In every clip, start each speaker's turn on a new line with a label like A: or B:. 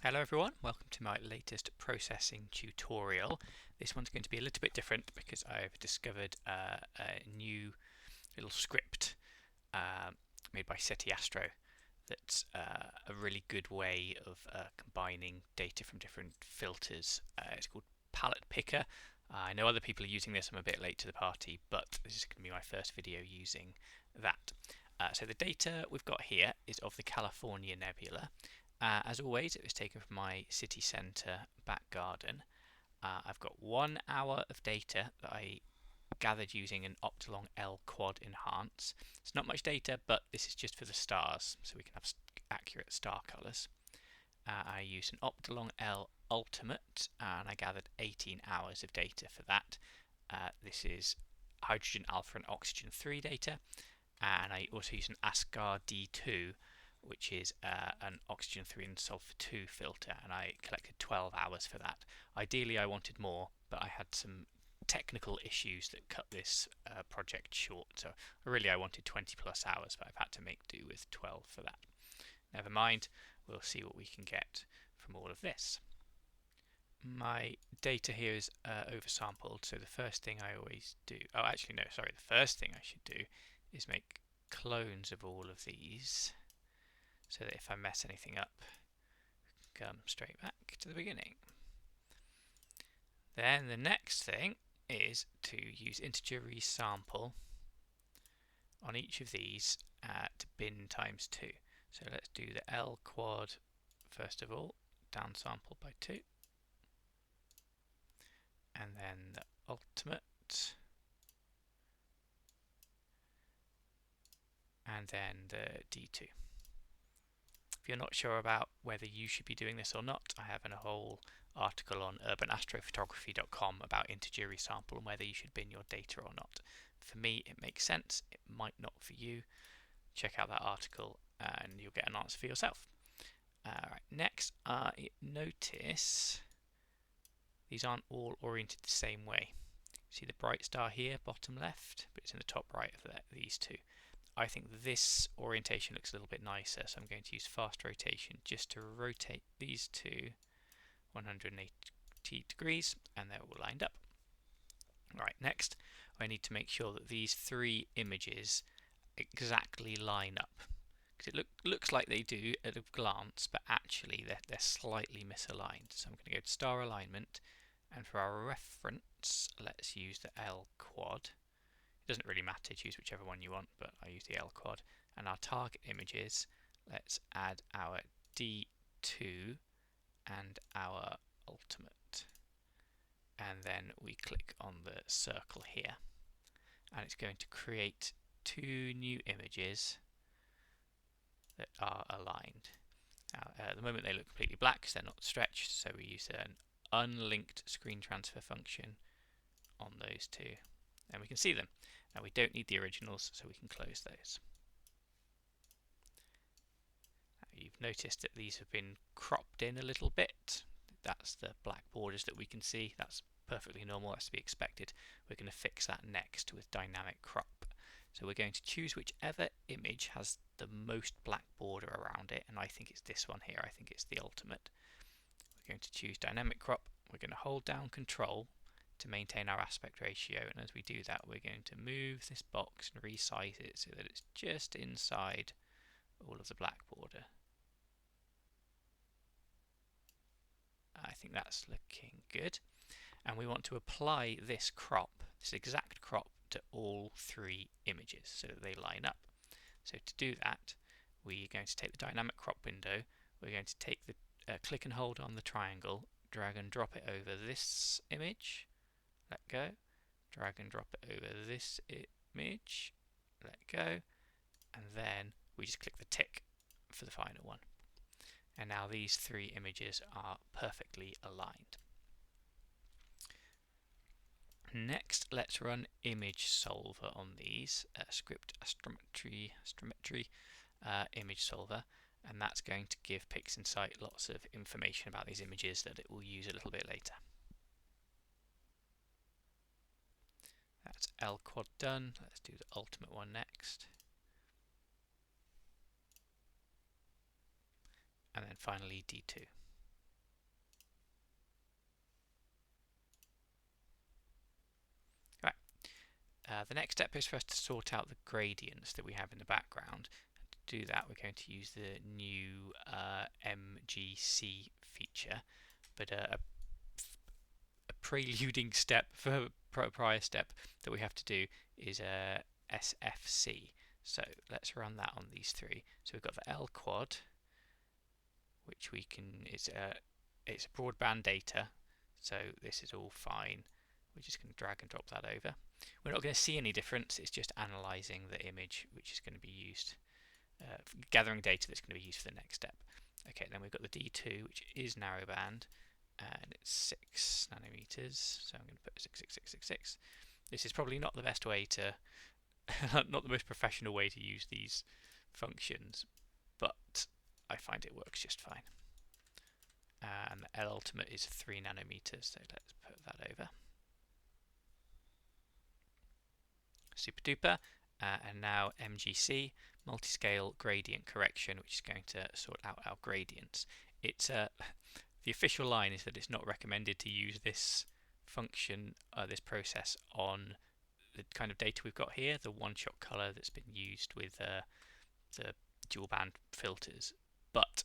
A: Hello everyone, welcome to my latest processing tutorial. This one's going to be a little bit different because I've discovered a new little script made by SETI Astro that's a really good way of combining data from different filters. It's called Pallet Picker. I know other people are using this. I'm a bit late to the party, but this is going to be my first video using that. So the data we've got here is of the California Nebula. As always, it was taken from my city centre back garden. I've got 1 hour of data that I gathered using an OIII quad enhance. It's not much data, but this is just for the stars, so we can have accurate star colours. I used an OIII ultimate, and I gathered 18 hours of data for that. This is hydrogen alpha and oxygen 3 data, and I also used an ASCAR D2, which is an oxygen 3 and sulfur 2 filter, and I collected 12 hours for that. Ideally I wanted more, but I had some technical issues that cut this project short, so really I wanted 20 plus hours, but I've had to make do with 12 for that. Never mind, we'll see what we can get from all of this. My data here is oversampled, so the first thing I always do, the first thing I should do is make clones of all of these, so that if I mess anything up, come straight back to the beginning. Then the next thing is to use integer resample on each of these to bin times 2. So let's do the L quad first of all, downsample by 2, and then the ultimate, and then the D2. If you're not sure about whether you should be doing this or not, I have a whole article on urbanastrophotography.com about integer resample and whether you should bin your data or not. For me, it makes sense. It might not for you. Check out that article and you'll get an answer for yourself. Right, next, notice these aren't all oriented the same way. See the bright star here, bottom left, but it's in the top right of these two. I think this orientation looks a little bit nicer, so I'm going to use fast rotation just to rotate these two 180 degrees, and they're all lined up. Right, next I need to make sure that these 3 images exactly line up, because it looks like they do at a glance, but actually they're slightly misaligned. So I'm going to go to star alignment, and for our reference let's use the L quad. It doesn't really matter, choose whichever one you want, but I use the L quad. And our target images, let's add our D2 and our ultimate, and then we click on the circle here, and it's going to create 2 new images that are aligned. Now at the moment they look completely black because they're not stretched, so we use an unlinked screen transfer function on those 2, and we can see them. Now we don't need the originals, so we can close those. Now you've noticed that these have been cropped in a little bit. That's the black borders that we can see. That's perfectly normal, that's to be expected. We're going to fix that next with dynamic crop. So we're going to choose whichever image has the most black border around it, and I think it's this one here. I think it's the ultimate. We're going to choose dynamic crop. We're going to hold down Control to maintain our aspect ratio, and as we do that we're going to move this box and resize it so that it's just inside all of the black border. I think that's looking good, and we want to apply this crop, this exact crop, to all 3 images so that they line up. So to do that we're going to take the dynamic crop window, we're going to take the click and hold on the triangle, drag and drop it over this image, let go, drag and drop it over this image, let go, and then we just click the tick for the final one. And now these 3 images are perfectly aligned. Next, let's run image solver on these, script astrometry image solver, and that's going to give PixInsight lots of information about these images that it will use a little bit later. That's L quad done. Let's do the ultimate one next. And then finally D2. The next step is for us to sort out the gradients that we have in the background. To do that, we're going to use the new MGC feature, but a preluding step for a prior step that we have to do is SFC. So let's run that on these three. So we've got the L quad, which we can, it's broadband data, so this is all fine. We're just going to drag and drop that over. We're not going to see any difference, it's just analysing the image which is going to be used, gathering data that's going to be used for the next step. Okay, then we've got the D2, which is narrowband, and it's 6 nanometers, so I'm going to put 66666. This is probably not the best way to, not the most professional way to use these functions, but I find it works just fine. And the L ultimate is 3 nanometers, so let's put that over. Super duper. And now MGC, multi-scale gradient correction, which is going to sort out our gradients. It's the official line is that it's not recommended to use this function, this process on the kind of data we've got here, the one-shot color that's been used with the dual band filters. But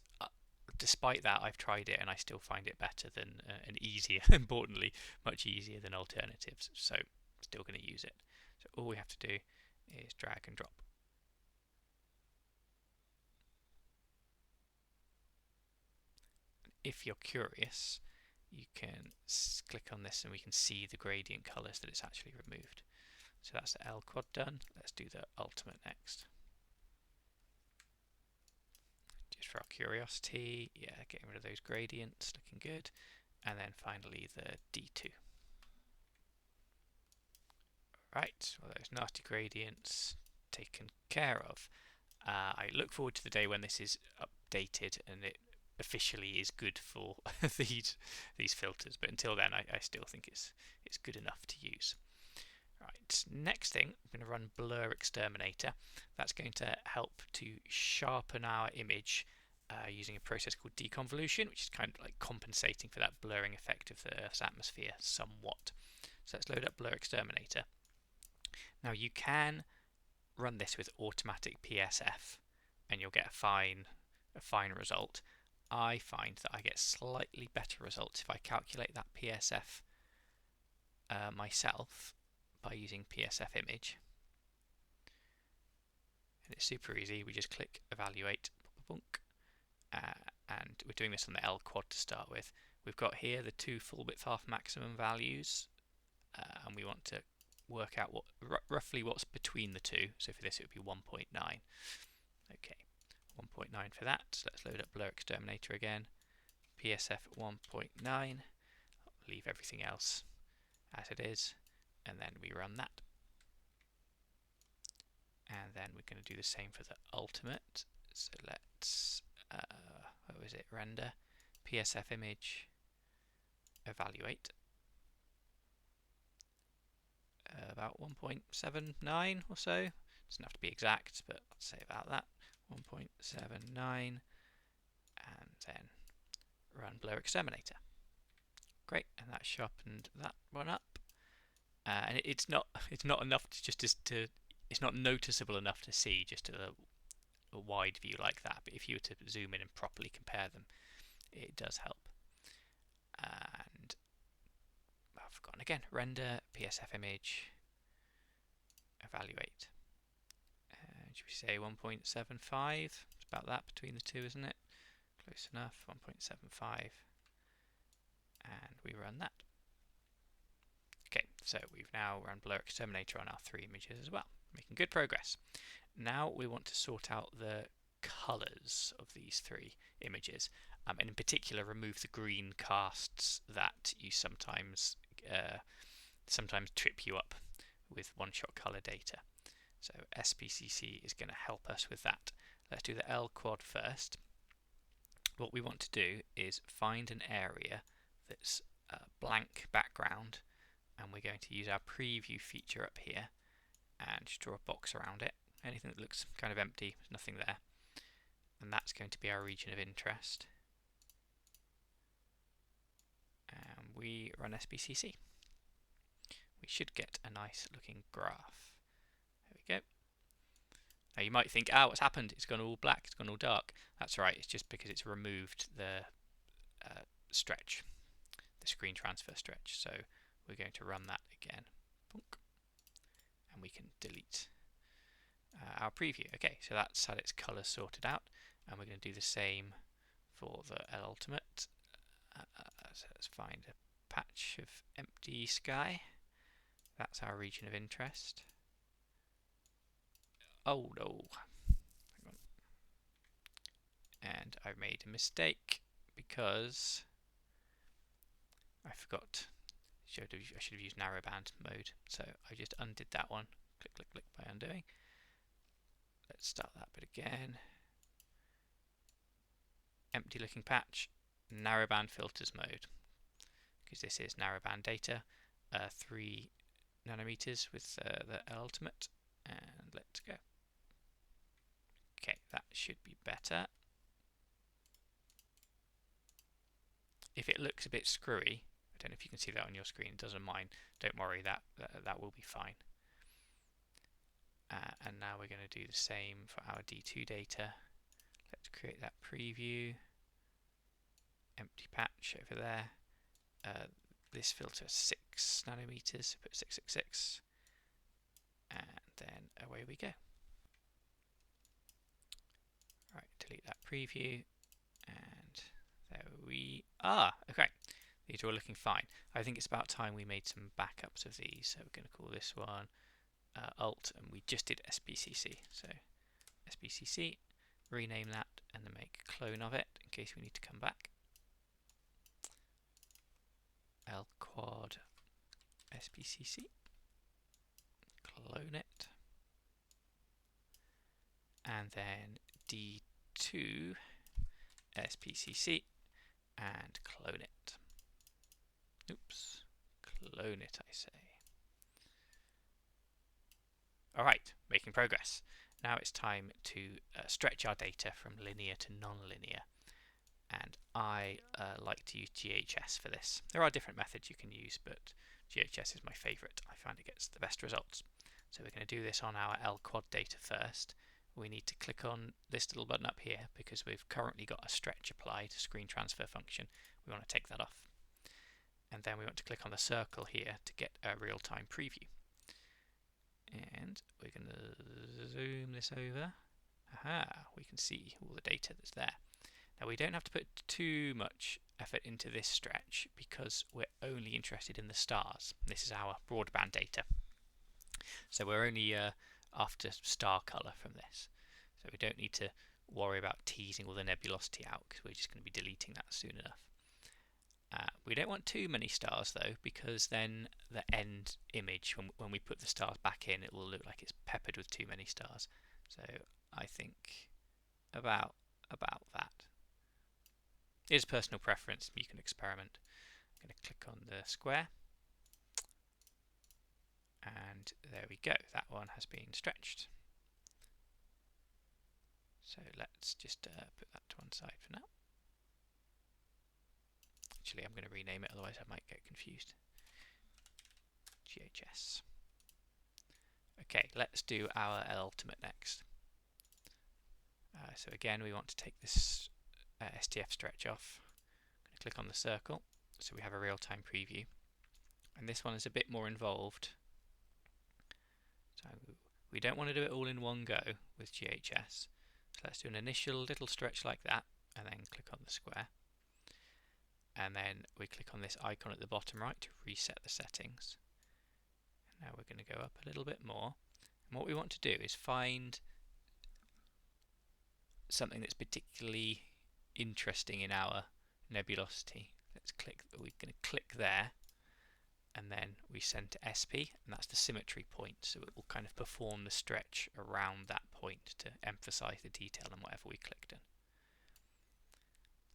A: despite that, I've tried it and I still find it better than and easier, importantly, much easier than alternatives. So still going to use it. So all we have to do is drag and drop. If you're curious, you can click on this and we can see the gradient colors that it's actually removed. So that's the L quad done. Let's do the ultimate next. Just for our curiosity, yeah, getting rid of those gradients, looking good. And then finally the D2. Right, well, those nasty gradients taken care of. I look forward to the day when this is updated and it officially is good for these filters, but until then I still think it's good enough to use. Right, next thing, I'm going to run Blur Exterminator. That's going to help to sharpen our image using a process called deconvolution, which is kind of like compensating for that blurring effect of the Earth's atmosphere somewhat. So let's load up Blur Exterminator. Now you can run this with automatic PSF and you'll get a fine result. I find that I get slightly better results if I calculate that PSF myself by using PSF image. And it's super easy, we just click evaluate, and we're doing this on the L quad to start with. We've got here the two full width half maximum values, and we want to work out what roughly what's between the two. So for this it would be 1.9. Okay, 1.9 for that. So let's load up Blur Exterminator again. PSF 1.9. Leave everything else as it is, and then we run that. And then we're going to do the same for the ultimate. So let's what was it? Render PSF image, evaluate. About 1.79 or so. Doesn't have to be exact, but let's say about that. 1.79, and then run Blur Exterminator. Great, and that sharpened that one up. And it's not enough to it's not noticeable enough to see just a wide view like that. But if you were to zoom in and properly compare them, it does help. And I've forgotten again. Render PSF image, evaluate. Should we say 1.75? It's about that between the two, isn't it? Close enough. 1.75, and we run that. Okay, so we've now run Blur Exterminator on our three images as well, making good progress. Now we want to sort out the colours of these three images, and in particular remove the green casts that you sometimes trip you up with one-shot colour data. So SPCC is going to help us with that. Let's do the L quad first. What we want to do is find an area that's a blank background, and we're going to use our preview feature up here and just draw a box around it. Anything that looks kind of empty, there's nothing there. And that's going to be our region of interest. And we run SPCC. We should get a nice looking graph. we go. Now you might think, oh, what's happened? It's gone all black, it's gone all dark. That's right, it's just because it's removed the stretch, the screen transfer stretch. So we're going to run that again. Bonk. And we can delete our preview. Okay, so that's had its colour sorted out, and we're going to do the same for the Ultimate. So let's find a patch of empty sky. That's our region of interest. Oh no. Hang on. And I've made a mistake because I forgot. I should have used narrowband mode. So I just undid that one. Click, click, click by undoing. Let's start that bit again. Empty looking patch, narrowband filters mode. Because this is narrowband data, 3 nanometers with the Ultimate. And let's go. Okay, that should be better. If it looks a bit screwy, I don't know if you can see that on your screen, it doesn't mind, don't worry, that will be fine. And now we're going to do the same for our D2 data. Let's create that preview, empty patch over there. This filter 6 nanometers, so put 666, and then away we go. Right, delete that preview, and there we are. Okay, these are all looking fine. I think it's about time we made some backups of these, so we're going to call this one Alt, and we just did SBCC, so SBCC, rename that, and then make a clone of it in case we need to come back. Quad SBCC, clone it, and then D2 SBCC and clone it. Oops, clone it, I say. Alright, making progress. Now it's time to stretch our data from linear to non-linear. And I like to use GHS for this. There are different methods you can use, but GHS is my favourite. I find it gets the best results. So we're going to do this on our Quad data first. We need to click on this little button up here because we've currently got a stretch applied, screen transfer function. We want to take that off. And then we want to click on the circle here to get a real-time preview. And we're going to zoom this over. Aha, we can see all the data that's there. Now we don't have to put too much effort into this stretch because we're only interested in the stars. This is our broadband data. So we're only after star colour from this. So we don't need to worry about teasing all the nebulosity out because we're just going to be deleting that soon enough. We don't want too many stars though, because then the end image, when we put the stars back in, it will look like it's peppered with too many stars. So I think about that. It's personal preference, you can experiment. I'm going to click on the square, and there we go, that one has been stretched. So let's just put that to one side for now. Actually, I'm going to rename it, otherwise I might get confused. GHS. Okay, let's do our Ultimate next. So again, we want to take this STF stretch off. I'm going to click on the circle, so we have a real-time preview. And this one is a bit more involved. So we don't want to do it all in one go with GHS. So let's do an initial little stretch like that, and then click on the square. And then we click on this icon at the bottom right to reset the settings. And now we're going to go up a little bit more. And what we want to do is find something that's particularly interesting in our nebulosity. Let's click, we're going to click there, and then we send to SP, and that's the symmetry point, so it will kind of perform the stretch around that point to emphasize the detail on whatever we clicked in.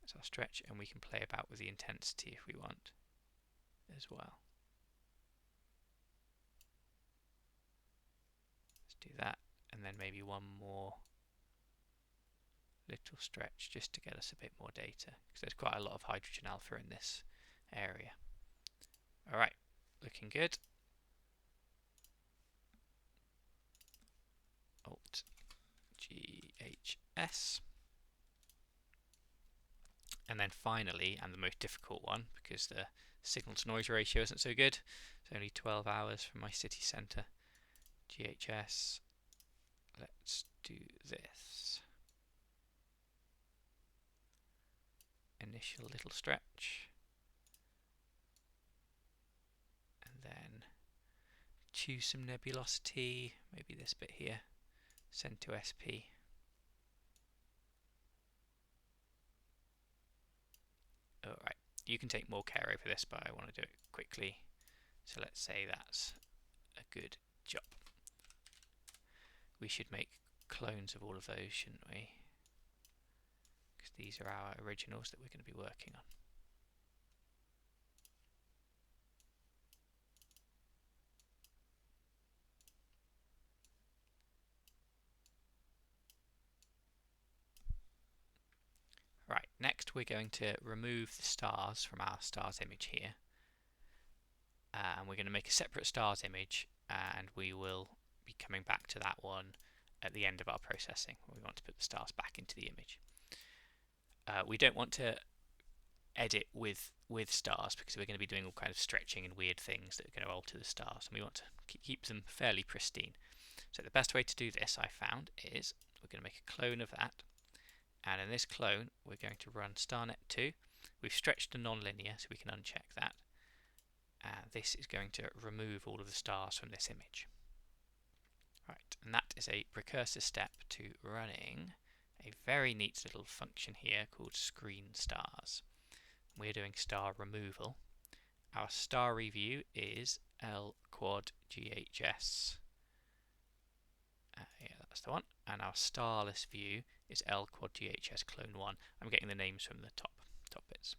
A: That's our stretch, and we can play about with the intensity if we want as well. Let's do that, and then maybe one more little stretch just to get us a bit more data, because there's quite a lot of hydrogen alpha in this area. Alright, looking good. Alt GHS. And then finally, and the most difficult one, because the signal to noise ratio isn't so good, it's only 12 hours from my city centre, GHS. Let's do this. Initial little stretch. And then choose some nebulosity, maybe this bit here, send to SP. Alright, you can take more care over this, but I want to do it quickly. So let's say that's a good job. We should make clones of all of those, shouldn't we? Because these are our originals that we're going to be working on. Right, next we're going to remove the stars from our stars image here. And we're going to make a separate stars image, and we will be coming back to that one at the end of our processing. We want to put the stars back into the image. We don't want to edit with stars because we're going to be doing all kind of stretching and weird things that are going to alter the stars, and we want to keep them fairly pristine. So the best way to do this, I found, is we're going to make a clone of that, and in this clone we're going to run starnet2. We've stretched to non-linear, so we can uncheck that, and this is going to remove all of the stars from this image. Right, and that is a precursor step to running a very neat little function here called screen stars. We're doing star removal. Our star review is L quad GHS. Yeah, that's the one. And our starless view is L quad GHS clone 1. I'm getting the names from the top bits.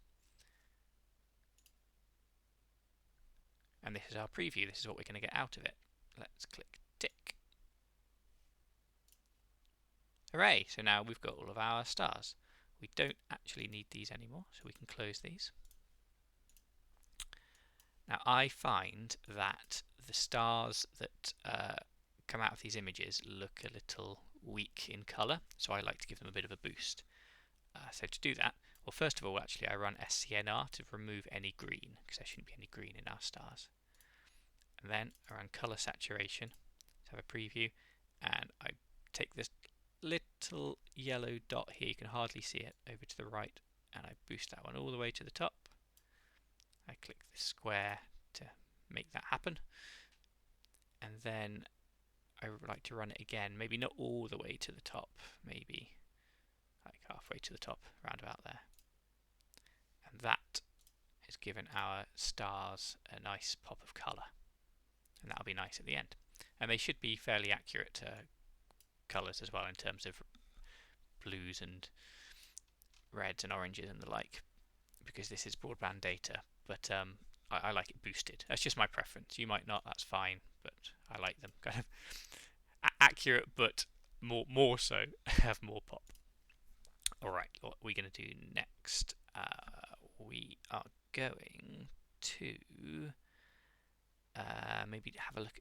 A: And this is our preview. This is what we're going to get out of it. Let's click tick. Hooray! So now we've got all of our stars. We don't actually need these anymore, so we can close these. Now I find that the stars that come out of these images look a little weak in colour, so I like to give them a bit of a boost. So to do that, well, first of all, actually I run SCNR to remove any green, because there shouldn't be any green in our stars. And then I run colour saturation, let's have a preview, and I take this little yellow dot here, you can hardly see it, over to the right, and I boost that one all the way to the top. I click the square to make that happen, and then I would like to run it again, maybe not all the way to the top, maybe like halfway to the top, round about there. And that has given our stars a nice pop of colour, and that'll be nice at the end. And they should be fairly accurate colours as well, in terms of blues and reds and oranges and the like, because this is broadband data, but I like it boosted. That's just my preference. You might not, that's fine, but I like them kind of accurate, but more so have more pop. Alright, what are we going to do next? We are going to maybe have a look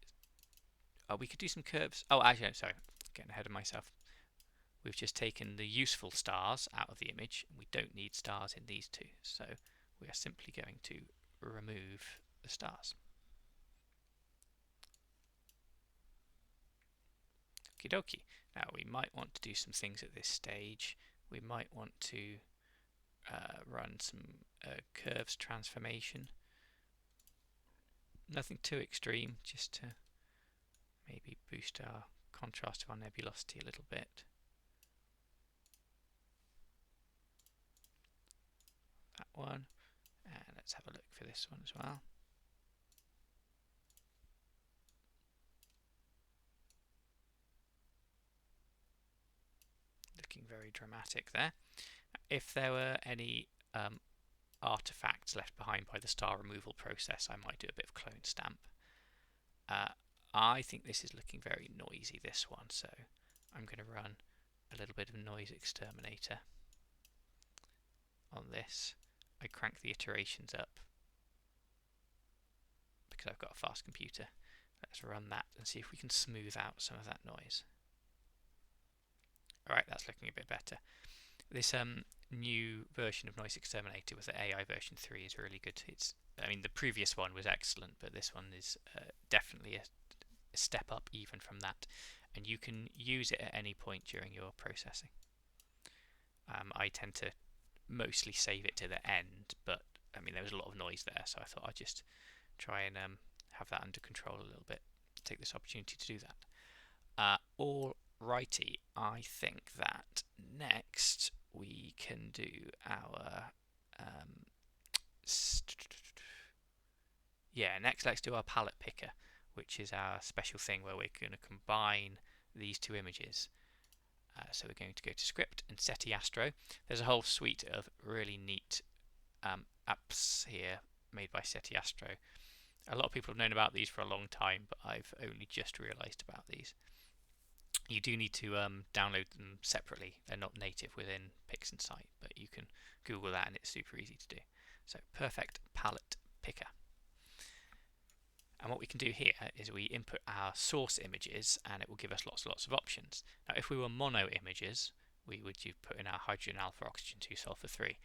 A: at... we could do some curves. Oh, actually, no, sorry, getting ahead of myself. We've just taken the useful stars out of the image. We don't need stars in these two, so we are simply going to remove the stars. Okie dokie. Now we might want to do some things at this stage. We might want to run some curves transformation. Nothing too extreme, just to maybe boost our contrast of our nebulosity a little bit. That one, and let's have a look for this one as well. Looking very dramatic there. If there were any artifacts left behind by the star removal process, I might do a bit of clone stamp. I think this is looking very noisy, this one, so I'm going to run a little bit of noise exterminator on this. I crank the iterations up because I've got a fast computer. Let's run that and see if we can smooth out some of that noise. that's looking a bit better. This new version of Noise Exterminator with the AI version 3 is really good. I mean, the previous one was excellent, but this one is definitely a step up even from that, and you can use it at any point during your processing. I tend to mostly save it to the end, but I mean there was a lot of noise there, so I thought I'd just try and have that under control a little bit. Take this opportunity to do that. Alrighty, I think that next we can do our next let's do our palette picker, which is our special thing where we're going to combine these two images. So we're going to go to Script and SETI Astro. There's a whole suite of really neat apps here made by SETI Astro. A lot of people have known about these for a long time, but I've only just realised about these. You do need to download them separately. They're not native within PixInsight, but you can Google that and it's super easy to do. So Perfect Palette Picker. And what we can do here is we input our source images and it will give us lots of options. Now if we were mono images, we would put in our hydrogen alpha, oxygen 2, sulfur 3.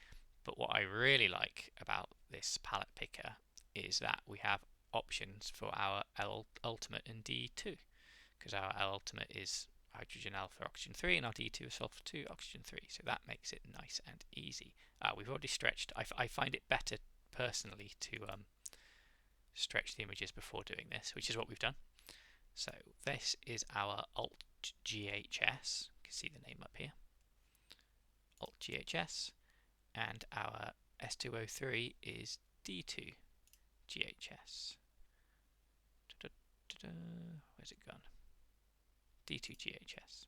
A: But what I really like about this palette picker is that we have options for our L ultimate and D2, because our L ultimate is hydrogen alpha, oxygen 3, and our D2 is sulfur 2, oxygen 3. So that makes it nice and easy. We've already stretched. I find it better personally to stretch the images before doing this, which is what we've done. So this is our Alt GHS. You can see the name up here. Alt GHS, and our S203 is D2 GHS. Where's it gone? D2 GHS.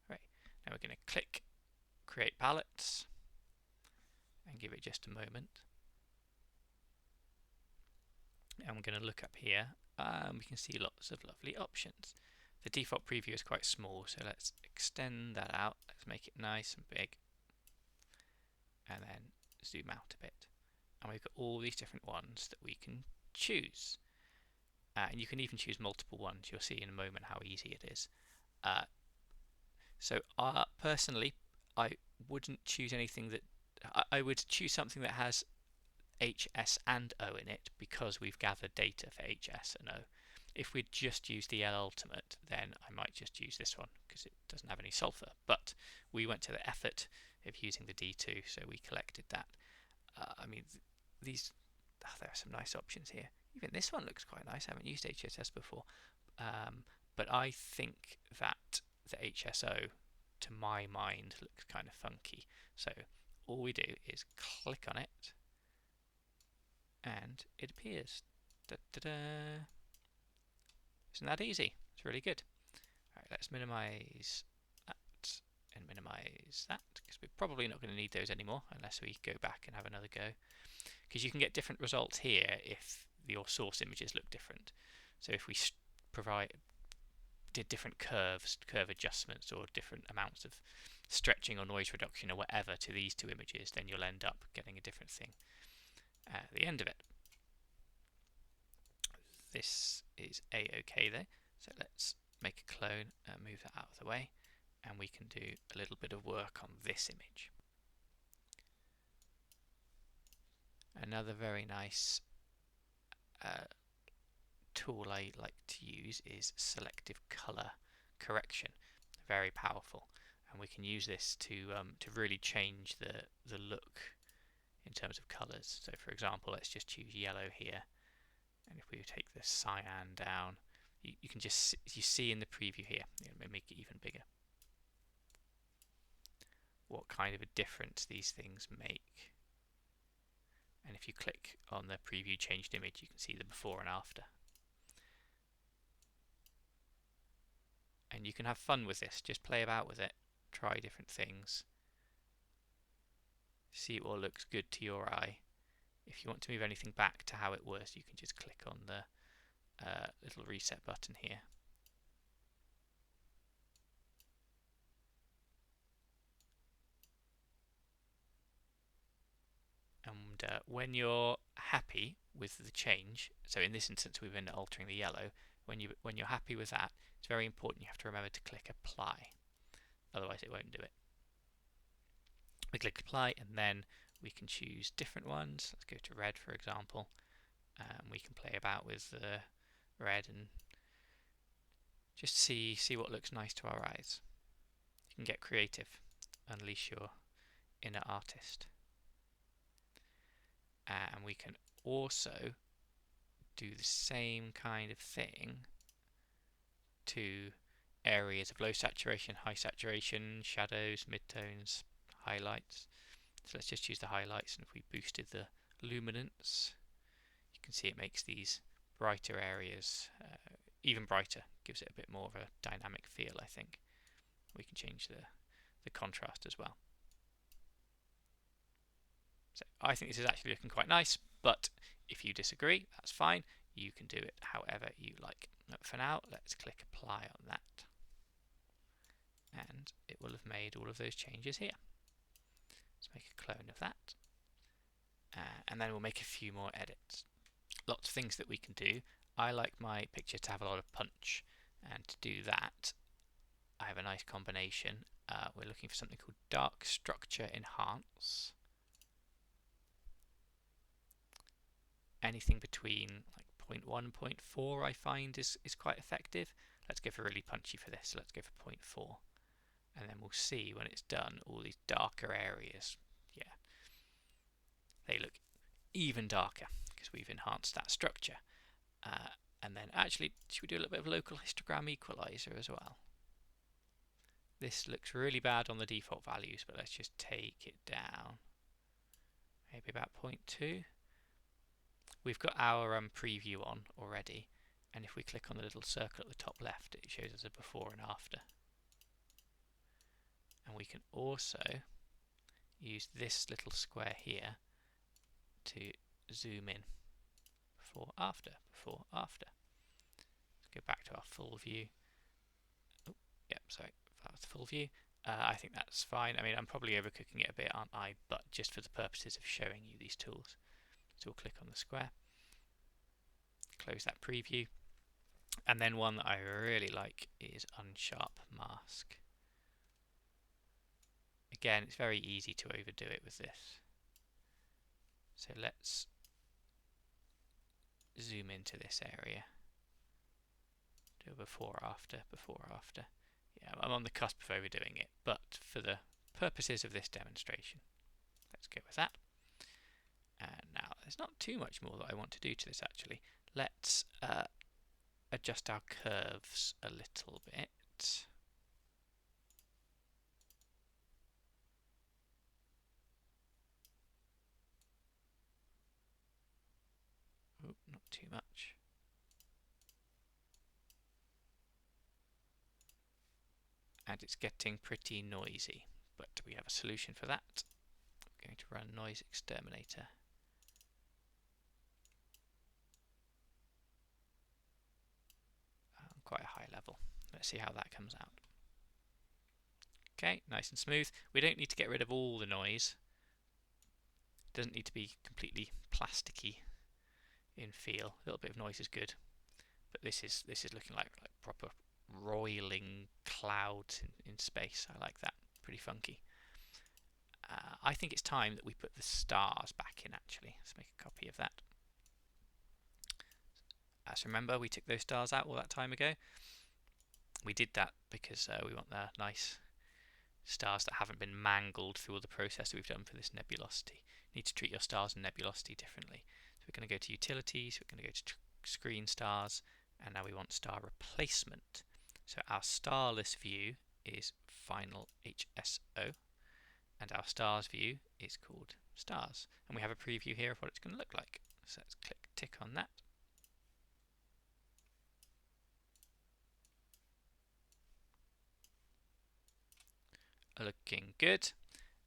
A: Right. Now we're going to click Create Palettes and give it just a moment. And we're going to look up here. We can see lots of lovely options. The default preview is quite small, so let's extend that out. Let's make it nice and big. And then zoom out a bit. And we've got all these different ones that we can choose. And you can even choose multiple ones. You'll see in a moment how easy it is. Personally, I wouldn't choose anything that... I would choose something that has HS and O in it, because we've gathered data for HS and O. If we'd just used the L Ultimate, then I might just use this one because it doesn't have any sulfur. But we went to the effort of using the D2, so we collected that. I mean, there are some nice options here. Even this one looks quite nice. I haven't used HSS before. But I think that the HSO, to my mind, looks kind of funky. So all we do is click on it, and it appears. Da, da, da. Isn't that easy? It's really good. Alright, let's minimize that and minimize that, because we're probably not going to need those anymore unless we go back and have another go. Because you can get different results here if your source images look different. So if we did different curve adjustments, or different amounts of stretching or noise reduction or whatever to these two images, then you'll end up getting a different thing at the end of it. This is a-okay there. So let's make a clone and move that out of the way, and we can do a little bit of work on this image. Another very nice tool I like to use is selective color correction. Very powerful, and we can use this to really change the look in terms of colors. So for example, let's just choose yellow here, and if we take the cyan down, you can just see in the preview here, make it even bigger, what kind of a difference these things make. And if you click on the preview changed image, you can see the before and after. And you can have fun with this, just play about with it, try different things, see what looks good to your eye. If you want to move anything back to how it was, you can just click on the little reset button here. And when you're happy with the change, so in this instance we've been altering the yellow, when you're happy with that, it's very important you have to remember to click apply, otherwise it won't do it. We click apply, and then we can choose different ones. Let's go to red, for example. We can play about with the red and just see what looks nice to our eyes. You can get creative, unleash your inner artist. And we can also do the same kind of thing to areas of low saturation, high saturation, shadows, midtones, highlights. So let's just use the highlights, and if we boosted the luminance, you can see it makes these brighter areas even brighter, gives it a bit more of a dynamic feel, I think. We can change the contrast as well. So I think this is actually looking quite nice, but if you disagree, that's fine. You can do it however you like. But for now, let's click apply on that. And it will have made all of those changes here. Let's make a clone of that. And then we'll make a few more edits. Lots of things that we can do. I like my picture to have a lot of punch, and to do that I have a nice combination. We're looking for something called dark structure enhance. Anything between like 0.1 and 0.4 I find is quite effective. Let's go for really punchy for this, so let's go for 0.4, and then we'll see when it's done all these darker areas. Yeah, they look even darker because we've enhanced that structure. And then actually, should we do a little bit of local histogram equalizer as well? This looks really bad on the default values, but let's just take it down. Maybe about 0.2. We've got our preview on already, and if we click on the little circle at the top left, it shows us a before and after. And we can also use this little square here to zoom in. Before, after, before, after. Let's go back to our full view. Oh, yep, sorry, that's full view. I think that's fine. I mean, I'm probably overcooking it a bit, aren't I? But just for the purposes of showing you these tools. So we'll click on the square, close that preview, and then one that I really like is unsharp mask. Again, it's very easy to overdo it with this. So let's zoom into this area. Do a before, after, before, after. Yeah, I'm on the cusp of overdoing it, but for the purposes of this demonstration, let's go with that. And now there's not too much more that I want to do to this actually. Let's adjust our curves a little bit. Oh, not too much. And it's getting pretty noisy, but we have a solution for that. I'm going to run noise exterminator. Quite a high level. Let's see how that comes out. Okay, nice and smooth. We don't need to get rid of all the noise. It doesn't need to be completely plasticky in feel. A little bit of noise is good, but this is looking like proper roiling clouds in space. I like that. Pretty funky. I think it's time that we put the stars back in actually. Let's make a copy of that. As remember, we took those stars out all that time ago. We did that because we want the nice stars that haven't been mangled through all the process that we've done for this nebulosity. You need to treat your stars and nebulosity differently. So we're going to go to utilities, we're going to go to screen stars, and now we want star replacement. So our starless view is final HSO, and our stars view is called stars. And we have a preview here of what it's going to look like. So let's click tick on that. Looking good.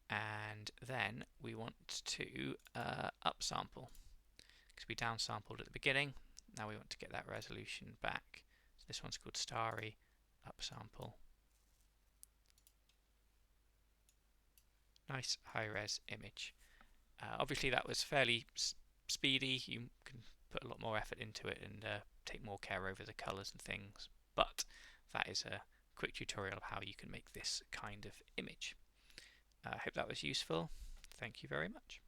A: And then we want to upsample because we downsampled at the beginning. Now we want to get that resolution back. So this one's called starry upsample. Nice high-res image. Obviously that was fairly speedy. You can put a lot more effort into it and take more care over the colours and things, but that is a quick tutorial of how you can make this kind of image. I hope that was useful. Thank you very much.